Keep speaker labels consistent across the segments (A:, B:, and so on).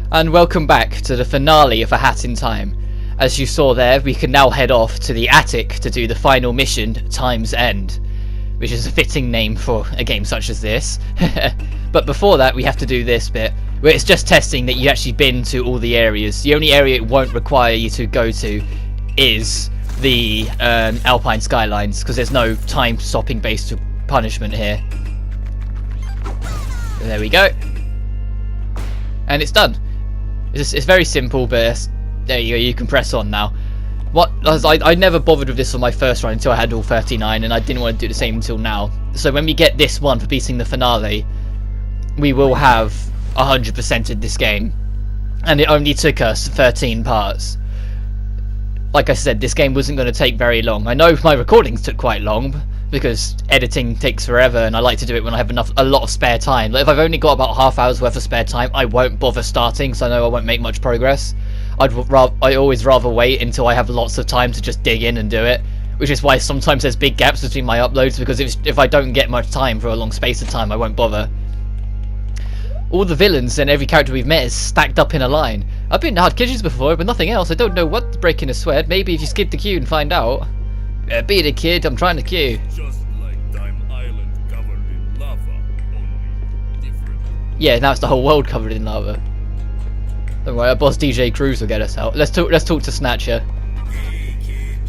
A: And welcome back to the finale of A Hat in Time. As you saw there, we can now head off to the attic to do the final mission, Time's End, which is a fitting name for a game such as this. But before that, we have to do this bit, where it's just testing that you've actually been to all the areas. The only area it won't require you to go to is the Alpine Skylines, because there's no time-stopping based punishment here. There we go. And it's done. It's very simple, but there you go, you can press on now. I never bothered with this on my first run until I had all 39, and I didn't want to do the same until now. So when we get this one for beating the finale, we will have 100%ed this game. And it only took us 13 parts. Like I said, this game wasn't going to take very long. I know my recordings took quite long, because editing takes forever, and I like to do it when I have a lot of spare time. Like if I've only got about half hour's worth of spare time, I won't bother starting, because I know I won't make much progress. I always rather wait until I have lots of time to just dig in and do it, which is why sometimes there's big gaps between my uploads, because if I don't get much time for a long space of time, I won't bother. All the villains and every character we've met is stacked up in a line. I've been in hard kitchens before, but nothing else. I don't know what's breaking a sweat. Maybe if you skip the queue and find out. Beat it, kid. I'm trying to queue.
B: Just like Time Island covered in lava, only different.
A: Yeah, now it's the whole world covered in lava. Don't worry, our boss DJ Cruz will get us out. Let's talk to Snatcher.
C: Hey kid,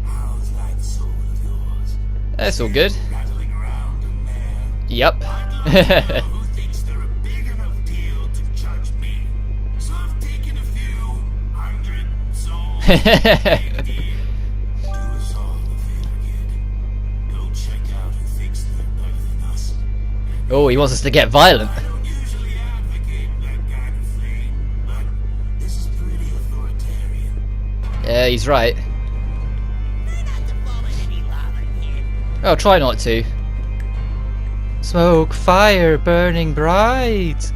C: how's that soul of yours?
A: That's all good.
C: Rattling around in there.
A: Yep.
C: Who thinks they're a big enough deal to judge me? So I've taken a few hundred souls. Do us all a favor, kid. Go check out who thinks they're better than us.
A: Oh, he wants us to get violent.
C: I don't usually advocate that kind of thing, but this is pretty authoritarian.
A: Yeah, he's right. Oh, try not to. Smoke, fire, burning bright.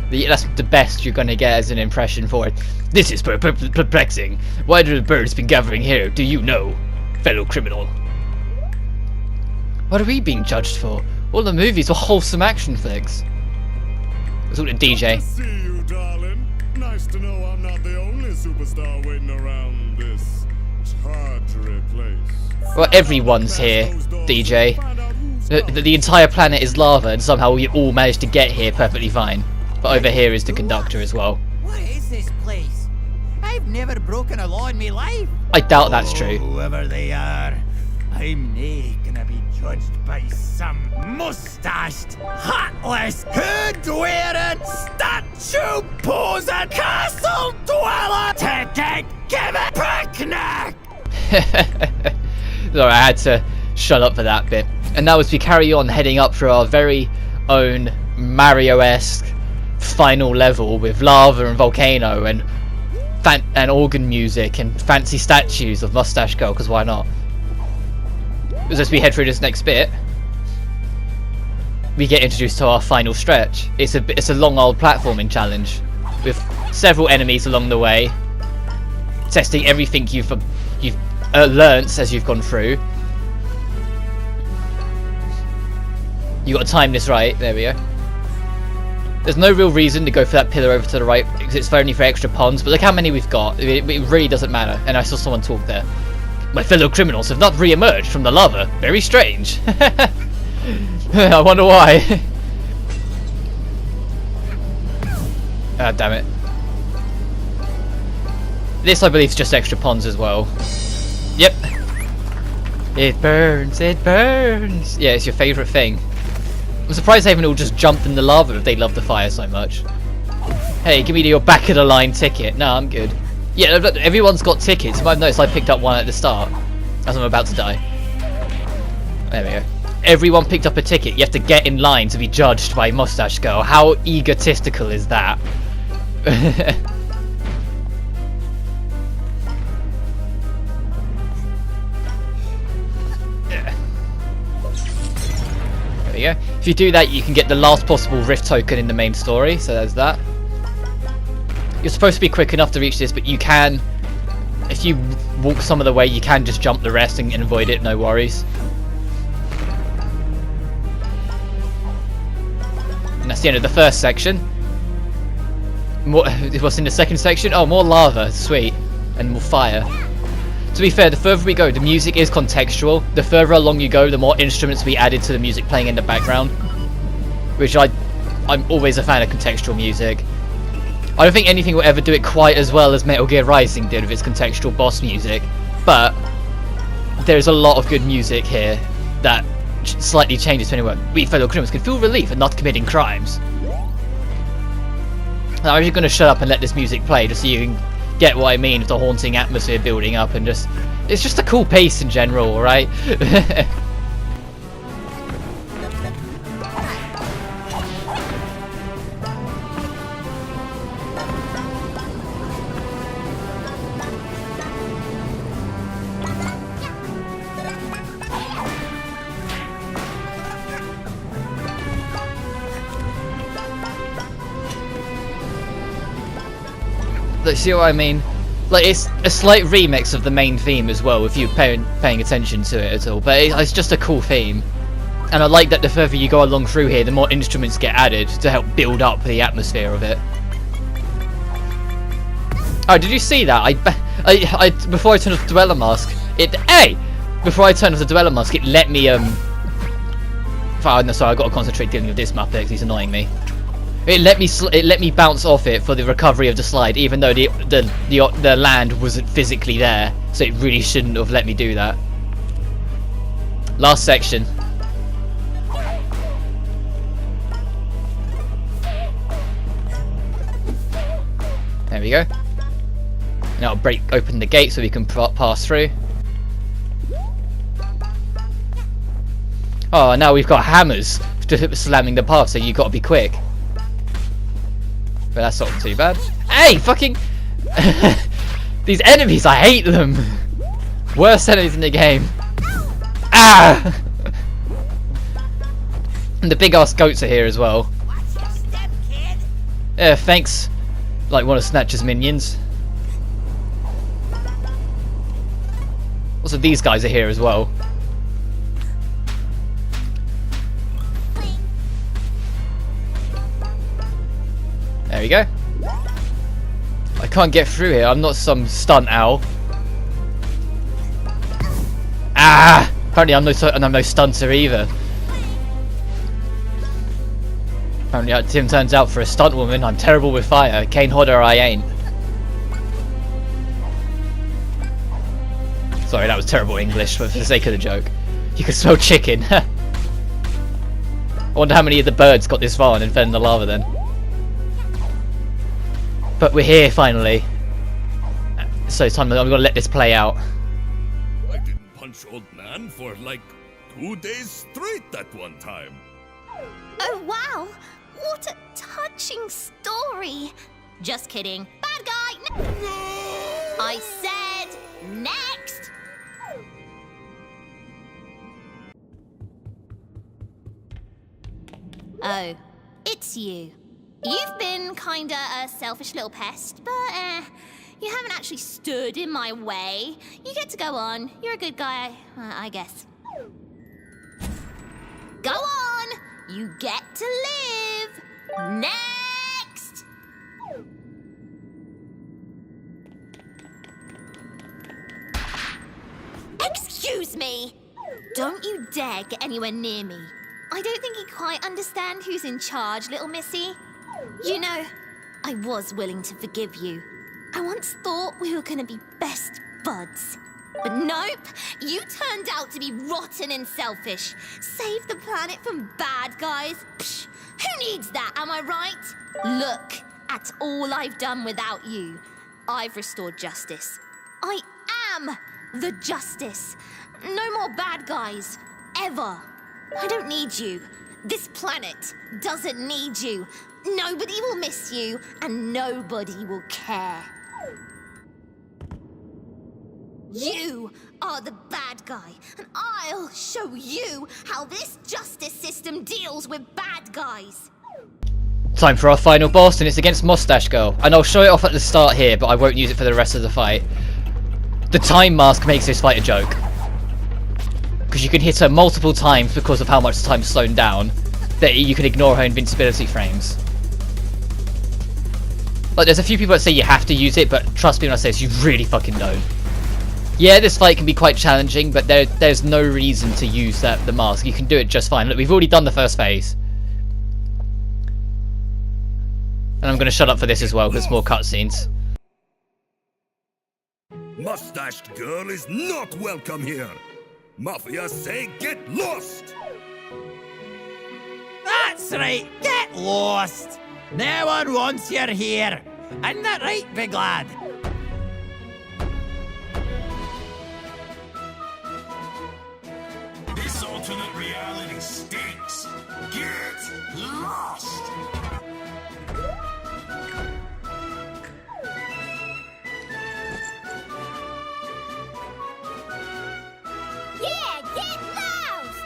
A: That's the best you're gonna get as an impression for it. This is perplexing. Why do the birds been gathering here? Do you know, fellow criminal? What are we being judged for? All the movies were wholesome action flicks. Let's talk to DJ.
B: See you, darling. Nice to know I'm not the only superstar waiting around this tawdry place.
A: Well, everyone's here, DJ. The entire planet is lava, and somehow we all managed to get here perfectly fine. But over here is the conductor as well.
D: What is this place? I've never broken a law in my life.
A: I doubt that's true.
D: Whoever they are, I'm nae gonna be judged by some mustached, heartless, hood-wearing, statue-posing, castle dweller to give it picnic!
A: Sorry, I had to shut up for that bit. And now as we carry on heading up for our very own Mario-esque final level with lava and volcano and organ music and fancy statues of Mustache Girl, because why not? As we head through this next bit, we get introduced to our final stretch. It's a long old platforming challenge with several enemies along the way, testing everything you've learnt as you've gone through. You got to time this right. There we go. There's no real reason to go for that pillar over to the right, because it's only for extra ponds, but look how many we've got. It really doesn't matter. And I saw someone talk there. My fellow criminals have not re-emerged from the lava. Very strange. I wonder why. Ah, damn it. This, I believe, is just extra ponds as well. Yep. It burns, it burns. Yeah, it's your favourite thing. I'm surprised they haven't all just jumped in the lava if they love the fire so much. Hey, give me your back of the line ticket. No, I'm good. Yeah, everyone's got tickets. You might have noticed I picked up one at the start, as I'm about to die. There we go. Everyone picked up a ticket. You have to get in line to be judged by Mustache Girl. How egotistical is that? Yeah. There we go. If you do that, you can get the last possible rift token in the main story, so there's that. You're supposed to be quick enough to reach this, but you can, if you walk some of the way, you can just jump the rest and avoid it, no worries. And that's the end of the first section. More, what's in the second section? Oh, more lava, sweet, and more fire. To be fair, the further we go, the music is contextual. The further along you go, the more instruments we added to the music playing in the background. Which I'm always a fan of contextual music. I don't think anything will ever do it quite as well as Metal Gear Rising did with its contextual boss music. But there's a lot of good music here that slightly changes depending on what we fellow criminals can feel relief at not committing crimes. Now, I'm just going to shut up and let this music play just so you can get what I mean with the haunting atmosphere building up and just... It's just a cool pace in general, alright? Like, see what I mean? Like, it's a slight remix of the main theme as well, if you're paying attention to it at all. But it's just a cool theme. And I like that the further you go along through here, the more instruments get added to help build up the atmosphere of it. Oh, did you see that? Before I turned off the dweller mask, before I turned off the dweller mask, it let me, oh, no, sorry, I've got to concentrate dealing with this Muppet because he's annoying me. It let me bounce off it for the recovery of the slide, even though the land wasn't physically there, so it really shouldn't have let me do that. Last section. There we go. Now I'll open the gate so we can pass through. Oh, now we've got hammers to slamming the path, so you've got to be quick. But that's not too bad. Hey, fucking... These enemies, I hate them. Worst enemies in the game. Ah! And the big ass goats are here as well. Yeah, thanks. Like one of Snatcher's minions. Also, these guys are here as well. There we go. I can't get through here. I'm not some stunt owl. Ah! Apparently I'm no stunter either. Apparently Tim turns out for a stunt woman, I'm terrible with fire. Kane Hodder I ain't. Sorry, that was terrible English, but for the sake of the joke. You can smell chicken. I wonder how many of the birds got this far and then fell in the lava then. But we're here finally. So it's time, I'm gonna let this play out.
B: I didn't punch old man for like 2 days straight that one time.
E: Oh wow! What a touching story! Just kidding. Bad guy! I said next! Oh, it's you. You've been kinda a selfish little pest, but you haven't actually stood in my way. You get to go on. You're a good guy, I guess. Go on! You get to live! Next! Excuse me! Don't you dare get anywhere near me. I don't think you quite understand who's in charge, little missy. You know, I was willing to forgive you. I once thought we were gonna be best buds. But nope, you turned out to be rotten and selfish. Save the planet from bad guys? Psh, who needs that, am I right? Look at all I've done without you. I've restored justice. I am the justice. No more bad guys, ever. I don't need you. This planet doesn't need you. Nobody will miss you, and nobody will care. You are the bad guy, and I'll show you how this justice system deals with bad guys.
A: Time for our final boss, and it's against Mustache Girl. And I'll show it off at the start here, but I won't use it for the rest of the fight. The time mask makes this fight a joke. Because you can hit her multiple times because of how much time's slowed down, that you can ignore her invincibility frames. Like, there's a few people that say you have to use it, but trust me when I say this, you really fucking don't. Yeah, this fight can be quite challenging, but there's no reason to use the mask. You can do it just fine. Look, we've already done the first phase. And I'm going to shut up for this as well, because more cutscenes.
C: Mustached girl is not welcome here. Mafia say get lost.
D: That's right, get lost. No one wants you here. Isn't that right, big lad?
C: This alternate reality stinks. Get lost.
E: Yeah, get lost!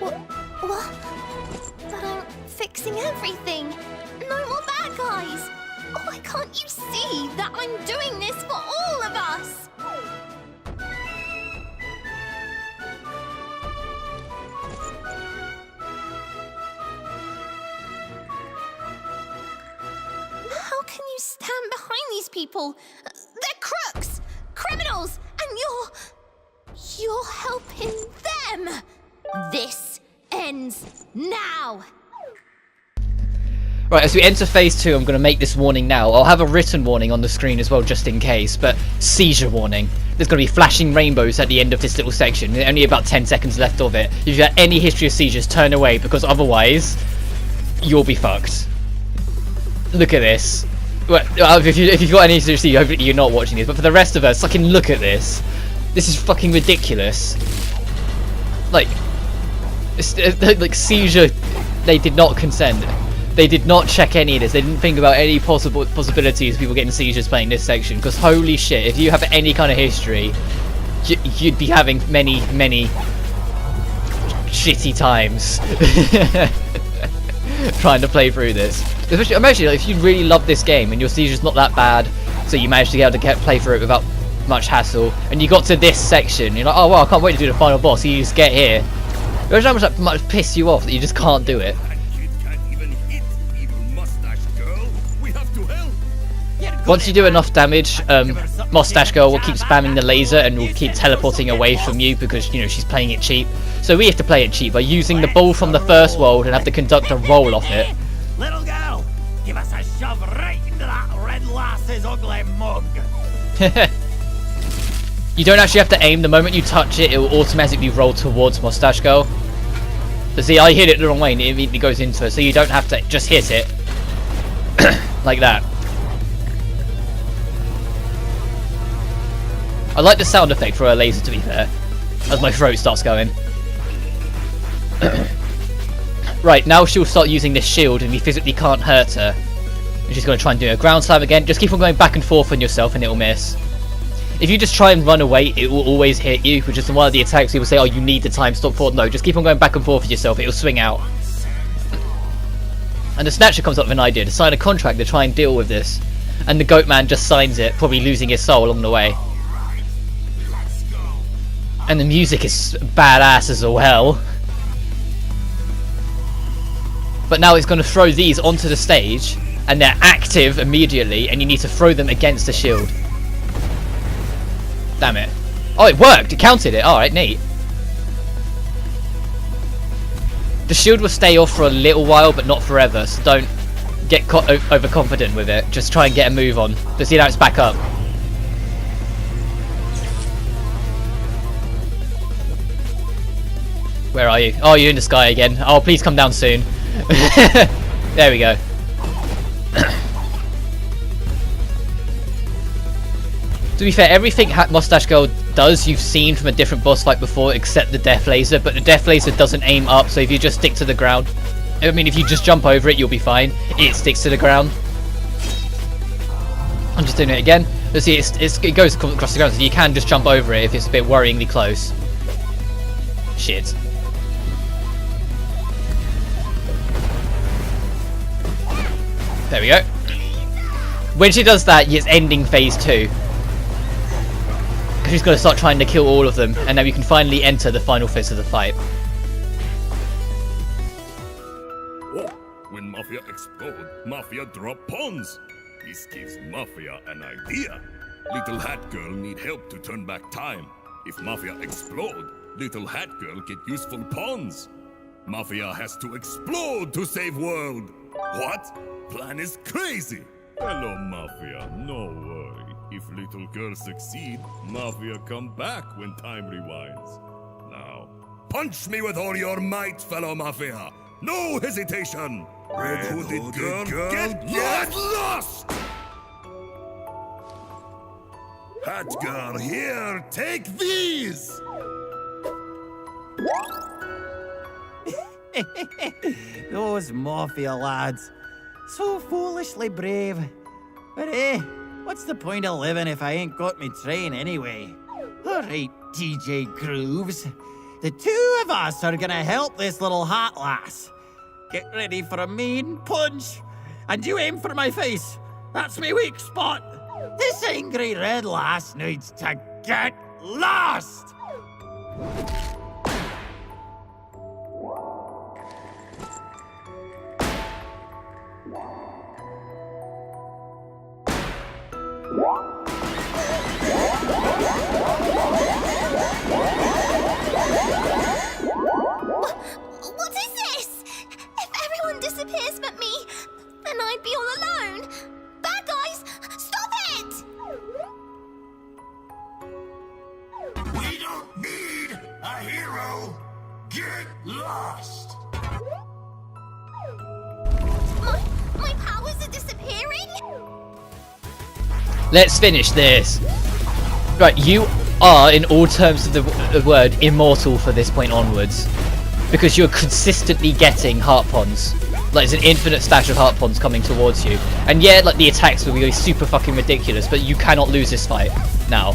E: What? But I'm fixing everything. No more bad guys. Oh, why can't you see that I'm doing this for all of us? How can you stand behind these people? They're crooks, criminals, and you're helping them. This ends now.
A: Right, as we enter phase 2, I'm going to make this warning now. I'll have a written warning on the screen as well, just in case, but seizure warning. There's going to be flashing rainbows at the end of this little section. Only about 10 seconds left of it. If you've got any history of seizures, turn away, because otherwise, you'll be fucked. Look at this. Well, if you've got any history of seizures, hopefully you're not watching this, but for the rest of us, fucking look at this. This is fucking ridiculous. Like, like seizure, they did not consent. They did not check any of this. They didn't think about any possibilities of people getting seizures playing this section. Because holy shit, if you have any kind of history, you'd be having many shitty times trying to play through this. Especially like, if you really love this game and your seizure's not that bad, so you managed to get able to play through it without much hassle, and you got to this section, you're like, oh wow, I can't wait to do the final boss. You just get here. Imagine how much that might piss you off that you just can't do it. Once you do enough damage, Mustache Girl will keep spamming the laser and will keep teleporting away from you because, you know, she's playing it cheap. So we have to play it cheap by using the ball from the first world and have the conductor roll off it.
D: Little girl, give us a shove right into that red lass's ugly mug.
A: You don't actually have to aim. The moment you touch it, it will automatically roll towards Mustache Girl. But see, I hit it the wrong way and it immediately goes into her, so you don't have to just hit it. Like that. I like the sound effect for a laser, to be fair, as my throat starts going. Right, now she'll start using this shield and we physically can't hurt her. And she's going to try and do a ground slam again. Just keep on going back and forth on yourself and it'll miss. If you just try and run away, it will always hit you, which is one of the attacks people say, oh, you need the time stop for. No, just keep on going back and forth with yourself, it'll swing out. And the Snatcher comes up with an idea to sign a contract to try and deal with this. And the Goat Man just signs it, probably losing his soul along the way. And the music is badass as well. But now it's going to throw these onto the stage, and they're active immediately, and you need to throw them against the shield. Damn it. Oh, it worked! It counted it! Alright, neat. The shield will stay off for a little while, but not forever, so don't get overconfident with it. Just try and get a move on. But see, now it's back up. Where are you? Oh, you're in the sky again. Oh, please come down soon. There we go. To be fair, everything Mustache Girl does you've seen from a different boss fight before except the Death Laser, but the Death Laser doesn't aim up, so if you just stick to the ground, I mean if you just jump over it you'll be fine. It sticks to the ground. I'm just doing it again. Let's see, it goes across the ground, so you can just jump over it if it's a bit worryingly close. Shit. There we go. When she does that, it's ending phase 2. She's got to start trying to kill all of them, and then we can finally enter the final phase of the fight.
B: Mafia explode, Mafia drop pawns. This gives Mafia an idea. Little Hat Girl need help to turn back time. If Mafia explode, Little Hat Girl get useful pawns. Mafia has to explode to save world. What? Plan is crazy. Hello, Mafia. No worry. If Little Girl succeed, Mafia come back when time rewinds. Now, punch me with all your might, fellow Mafia. No hesitation. Red hooded girl, get lost! Hat Girl, here, take these!
D: Those Mafia lads. So foolishly brave. But what's the point of living if I ain't got me train anyway? Alright, DJ Grooves. The two of us are gonna help this little hat lass. Get ready for a mean punch. And you aim for my face. That's my weak spot. This angry red lass needs to get lost!
E: What is this? If everyone disappears but me, then I'd be all alone. Bad guys, stop it!
C: We don't need a hero. Get lost.
E: My powers are disappearing?
A: Let's finish this. Right, you are, in all terms of the word, immortal for this point onwards. Because you're consistently getting heart pawns. Like, there's an infinite stash of heart pawns coming towards you. And yeah, like, the attacks will be super fucking ridiculous, but you cannot lose this fight now.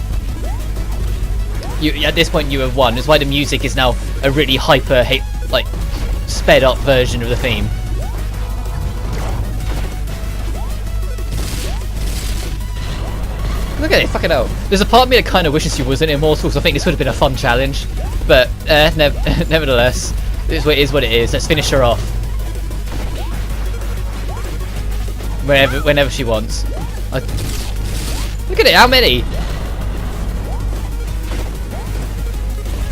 A: At this point, you have won. That's why the music is now a really hyper, like, sped up version of the theme. Look at it, fucking hell. There's a part of me that kind of wishes he wasn't immortal, so I think this would have been a fun challenge. But, nevertheless, it is what it is. Let's finish her off. Whenever she wants. Look at it, how many?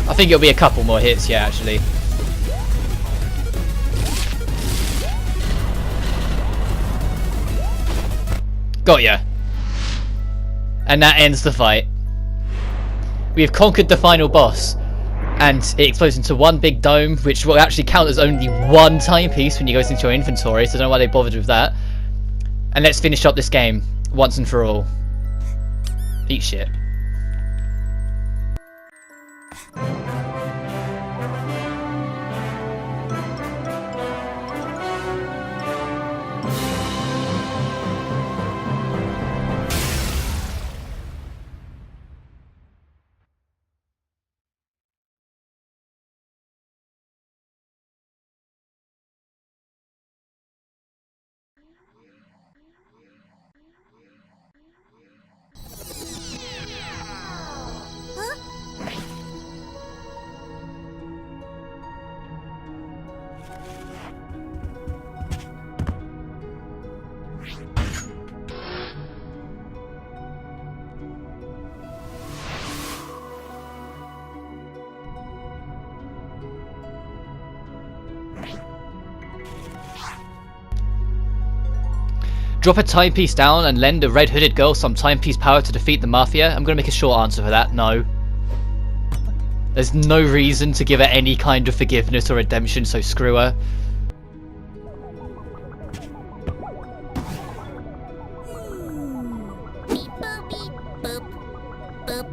A: I think it'll be a couple more hits, yeah, actually. Got ya. And that ends the fight. We have conquered the final boss. And it explodes into one big dome, which will actually count as only one timepiece when you go into your inventory, so I don't know why they bothered with that. And let's finish up this game, once and for all. Eat shit. Drop a timepiece down and lend a red-hooded girl some timepiece power to defeat the Mafia? I'm going to make a short answer for that. No. There's no reason to give her any kind of forgiveness or redemption, so screw her.
E: Beep boop beep boop boop.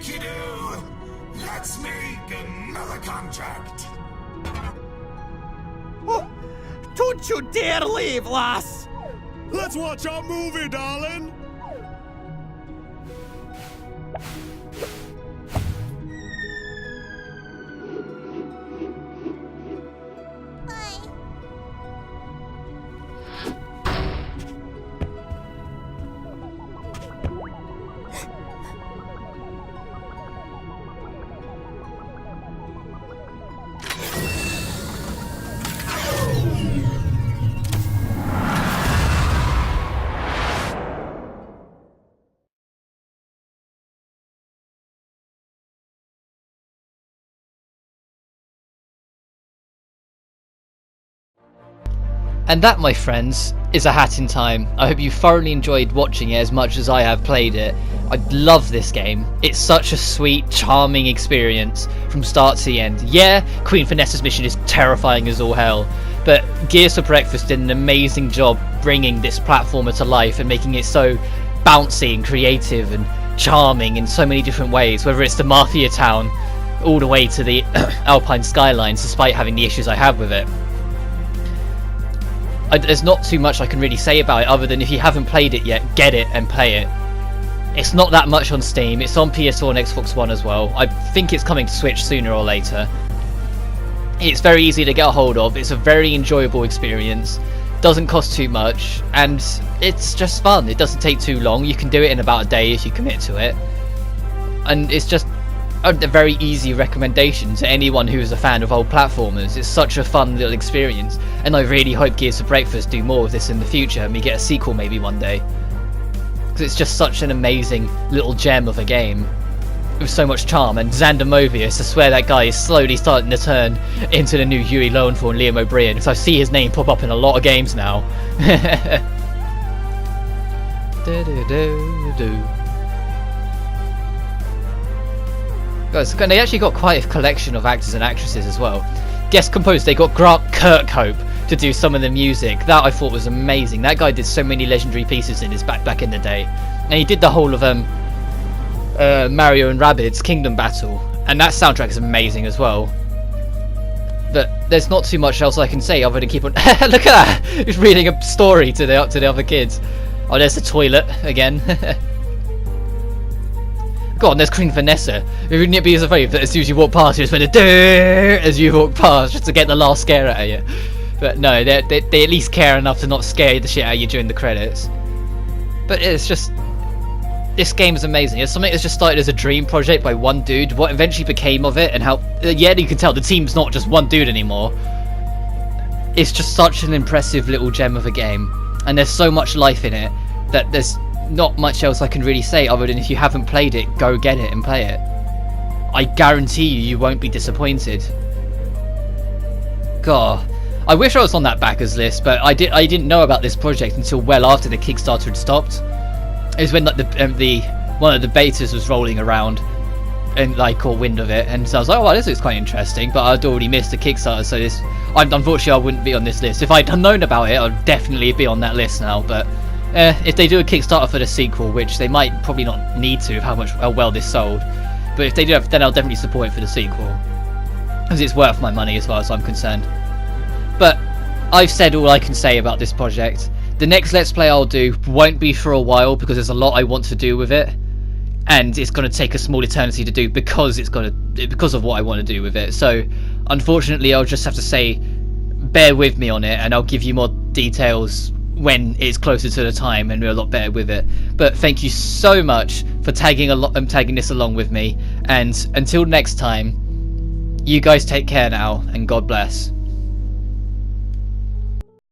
C: think you do? Let's make another contract.
D: Oh, don't you dare leave, lass!
B: Let's watch our movie, darling.
A: And that, my friends, is A Hat in Time. I hope you thoroughly enjoyed watching it as much as I have played it. I love this game. It's such a sweet, charming experience from start to the end. Yeah, Queen Vanessa's mission is terrifying as all hell, but Gears for Breakfast did an amazing job bringing this platformer to life and making it so bouncy and creative and charming in so many different ways, whether it's the Mafia town all the way to the Alpine skylines, despite having the issues I have with it. There's not too much I can really say about it other than if you haven't played it yet, get it and play it. It's not that much on Steam, it's on PS4 and Xbox One as well. I think it's coming to Switch sooner or later. It's very easy to get a hold of, it's a very enjoyable experience, doesn't cost too much, and it's just fun. It doesn't take too long, you can do it in about a day if you commit to it. And it's just a very easy recommendation to anyone who is a fan of old platformers. It's such a fun little experience, and I really hope Gears for Breakfast do more of this in the future and we get a sequel maybe one day, because it's just such an amazing little gem of a game with so much charm. And Xander Mobius, I swear that guy is slowly starting to turn into the new Huey Lowenthal and Liam O'Brien, because I see his name pop up in a lot of games now. Guys, they actually got quite a collection of actors and actresses as well. Guest composed, they got Grant Kirkhope to do some of the music. That I thought was amazing. That guy did so many legendary pieces in his back in the day, and he did the whole of Mario and Rabbids Kingdom Battle, and that soundtrack is amazing as well. But there's not too much else I can say other than keep on. Look at that! He's reading a story to the other kids. Oh, there's the toilet again. God, and there's Queen Vanessa. Wouldn't it be as afraid that as soon as you walk past, you just went as you walk past, just to get the last scare out of you? But no, they at least care enough to not scare the shit out of you during the credits. But it's just, this game is amazing. It's something that's just started as a dream project by one dude. What eventually became of it, and how, yeah, you can tell the team's not just one dude anymore. It's just such an impressive little gem of a game, and there's so much life in it that there's not much else I can really say other than if you haven't played it, go get it and play it. I guarantee you won't be disappointed. God, I wish I was on that backers list, but I didn't know about this project until well after the Kickstarter had stopped. It was when like one of the betas was rolling around, and I caught wind of it, and so I was like, oh, well, this looks quite interesting, but I'd already missed the Kickstarter, so unfortunately I wouldn't be on this list. If I'd known about it, I'd definitely be on that list now. But if they do a Kickstarter for the sequel, which they might probably not need to with how well this sold, but if they do, then I'll definitely support it for the sequel, because it's worth my money as far as I'm concerned. But I've said all I can say about this project. The next Let's Play I'll do won't be for a while, because there's a lot I want to do with it, and it's going to take a small eternity to do because of what I want to do with it. So unfortunately I'll just have to say bear with me on it, and I'll give you more details when it's closer to the time and we're a lot better with it. But thank you so much for tagging this along with me, and until next time, you guys take care now, and God bless.